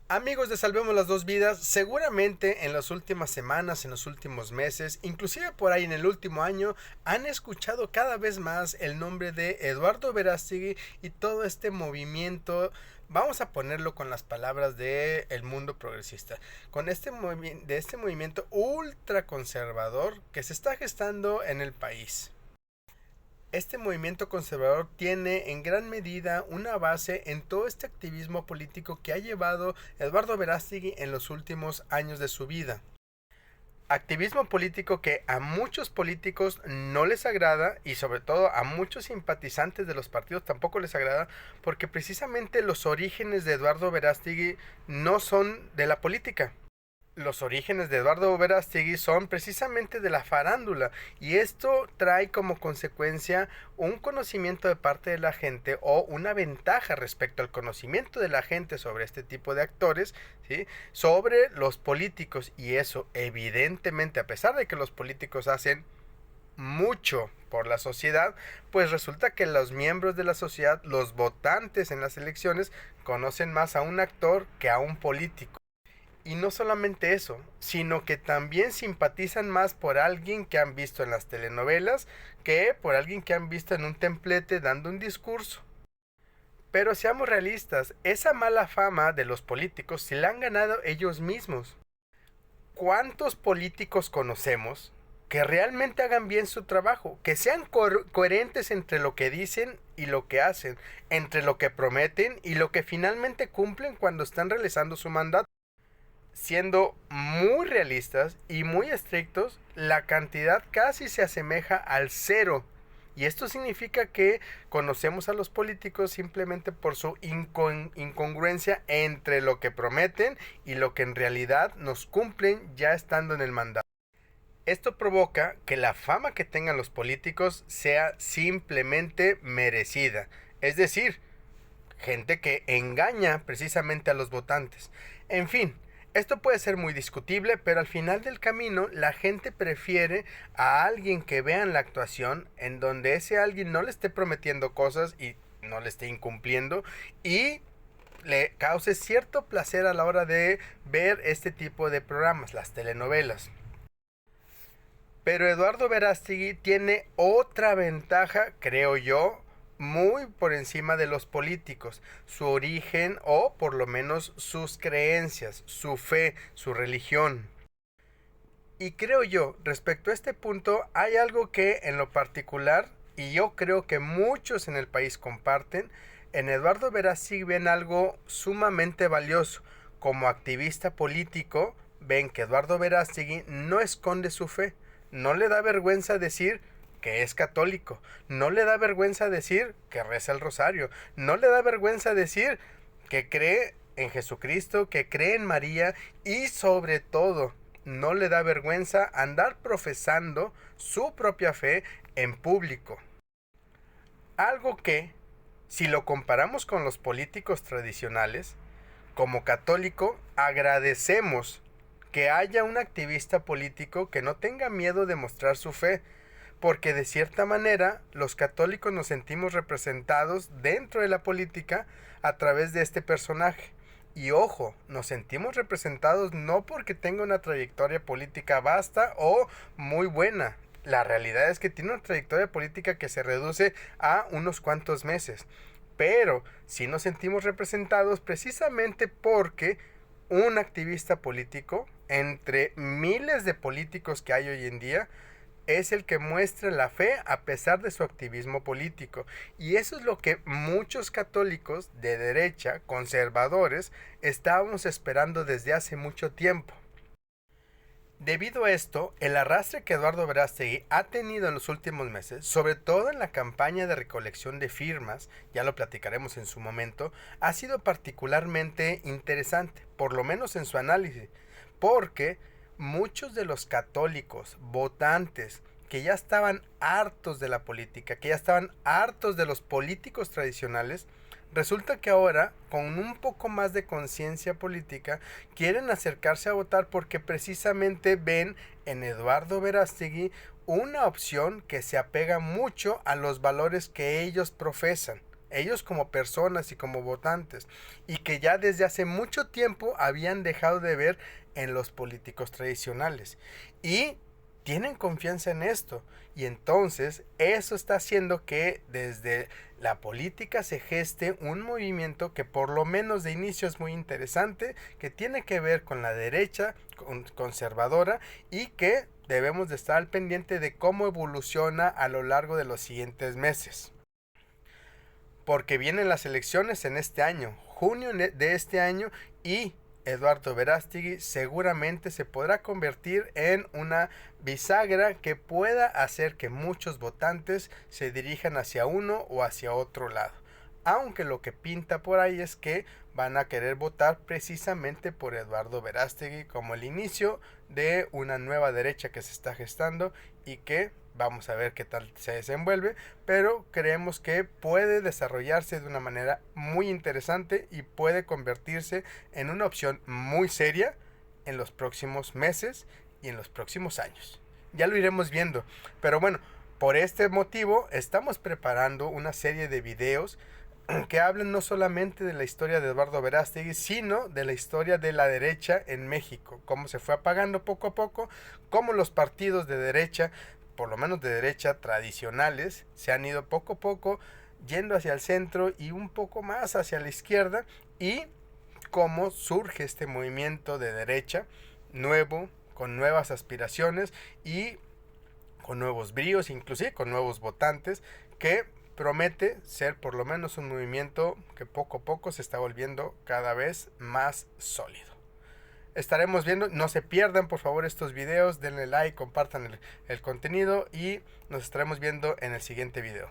Amigos de Salvemos las Dos Vidas, seguramente en las últimas semanas, en los últimos meses, inclusive por ahí en el último año, han escuchado cada vez más el nombre de Eduardo Verástegui y todo este movimiento. Vamos a ponerlo con las palabras de el mundo progresista, con de este movimiento ultraconservador que se está gestando en el país. Este movimiento conservador tiene en gran medida una base en todo este activismo político que ha llevado Eduardo Verástegui en los últimos años de su vida. Activismo político que a muchos políticos no les agrada y sobre todo a muchos simpatizantes de los partidos tampoco les agrada, porque precisamente los orígenes de Eduardo Verástegui no son de la política. Los orígenes de Eduardo Verástegui son precisamente de la farándula, y esto trae como consecuencia un conocimiento de parte de la gente o una ventaja respecto al conocimiento de la gente sobre este tipo de actores, ¿sí? Sobre los políticos, y eso evidentemente, a pesar de que los políticos hacen mucho por la sociedad, pues resulta que los miembros de la sociedad, los votantes en las elecciones, conocen más a un actor que a un político. Y no solamente eso, sino que también simpatizan más por alguien que han visto en las telenovelas que por alguien que han visto en un templete dando un discurso. Pero seamos realistas, esa mala fama de los políticos se la han ganado ellos mismos. ¿Cuántos políticos conocemos que realmente hagan bien su trabajo, que sean coherentes entre lo que dicen y lo que hacen, entre lo que prometen y lo que finalmente cumplen cuando están realizando su mandato? Siendo muy realistas y muy estrictos, la cantidad casi se asemeja al cero. Y esto significa que conocemos a los políticos simplemente por su incongruencia entre lo que prometen y lo que en realidad nos cumplen ya estando en el mandato. Esto provoca que la fama que tengan los políticos sea simplemente merecida. Es decir, gente que engaña precisamente a los votantes. En fin, esto puede ser muy discutible, pero al final del camino la gente prefiere a alguien que vean la actuación en donde ese alguien no le esté prometiendo cosas y no le esté incumpliendo, y le cause cierto placer a la hora de ver este tipo de programas, las telenovelas. Pero Eduardo Verástegui tiene otra ventaja, creo yo, muy por encima de los políticos: su origen, o por lo menos sus creencias, su fe, su religión. Y creo yo, respecto a este punto, hay algo que en lo particular, y yo creo que muchos en el país comparten, en Eduardo Verástegui ven algo sumamente valioso. Como activista político, ven que Eduardo Verástegui no esconde su fe, no le da vergüenza decir que es católico, no le da vergüenza decir que reza el rosario, no le da vergüenza decir que cree en Jesucristo, que cree en María, y sobre todo no le da vergüenza andar profesando su propia fe en público. Algo que, si lo comparamos con los políticos tradicionales, como católico agradecemos que haya un activista político que no tenga miedo de mostrar su fe, porque de cierta manera los católicos nos sentimos representados dentro de la política a través de este personaje. Y ojo, nos sentimos representados no porque tenga una trayectoria política vasta o muy buena. La realidad es que tiene una trayectoria política que se reduce a unos cuantos meses. Pero sí nos sentimos representados precisamente porque un activista político, entre miles de políticos que hay hoy en día, es el que muestra la fe a pesar de su activismo político. Y eso es lo que muchos católicos de derecha, conservadores, estábamos esperando desde hace mucho tiempo. Debido a esto, el arrastre que Eduardo Verástegui ha tenido en los últimos meses, sobre todo en la campaña de recolección de firmas, ya lo platicaremos en su momento, ha sido particularmente interesante, por lo menos en su análisis, porque muchos de los católicos votantes que ya estaban hartos de la política, que ya estaban hartos de los políticos tradicionales, resulta que ahora, con un poco más de conciencia política, quieren acercarse a votar porque precisamente ven en Eduardo Verástegui una opción que se apega mucho a los valores que ellos profesan. ellos como personas y como votantes, y que ya desde hace mucho tiempo habían dejado de ver en los políticos tradicionales. Y tienen confianza en esto. Y entonces eso está haciendo que desde la política se geste un movimiento que por lo menos de inicio es muy interesante, que tiene que ver con la derecha conservadora y que debemos de estar al pendiente de cómo evoluciona a lo largo de los siguientes meses. Porque vienen las elecciones en este año, junio de este año, y Eduardo Verástegui seguramente se podrá convertir en una bisagra que pueda hacer que muchos votantes se dirijan hacia uno o hacia otro lado. Aunque lo que pinta por ahí es que van a querer votar precisamente por Eduardo Verástegui como el inicio de una nueva derecha que se está gestando y que vamos a ver qué tal se desenvuelve, pero creemos que puede desarrollarse de una manera muy interesante y puede convertirse en una opción muy seria en los próximos meses y en los próximos años. Ya lo iremos viendo, pero bueno, por este motivo estamos preparando una serie de videos que hablen no solamente de la historia de Eduardo Verástegui, sino de la historia de la derecha en México, cómo se fue apagando poco a poco, cómo los partidos de derecha, por lo menos de derecha tradicionales, se han ido poco a poco yendo hacia el centro y un poco más hacia la izquierda, y cómo surge este movimiento de derecha nuevo, con nuevas aspiraciones y con nuevos bríos, inclusive con nuevos votantes, que promete ser por lo menos un movimiento que poco a poco se está volviendo cada vez más sólido. Estaremos viendo, no se pierdan por favor estos videos, denle like, compartan el contenido y nos estaremos viendo en el siguiente video.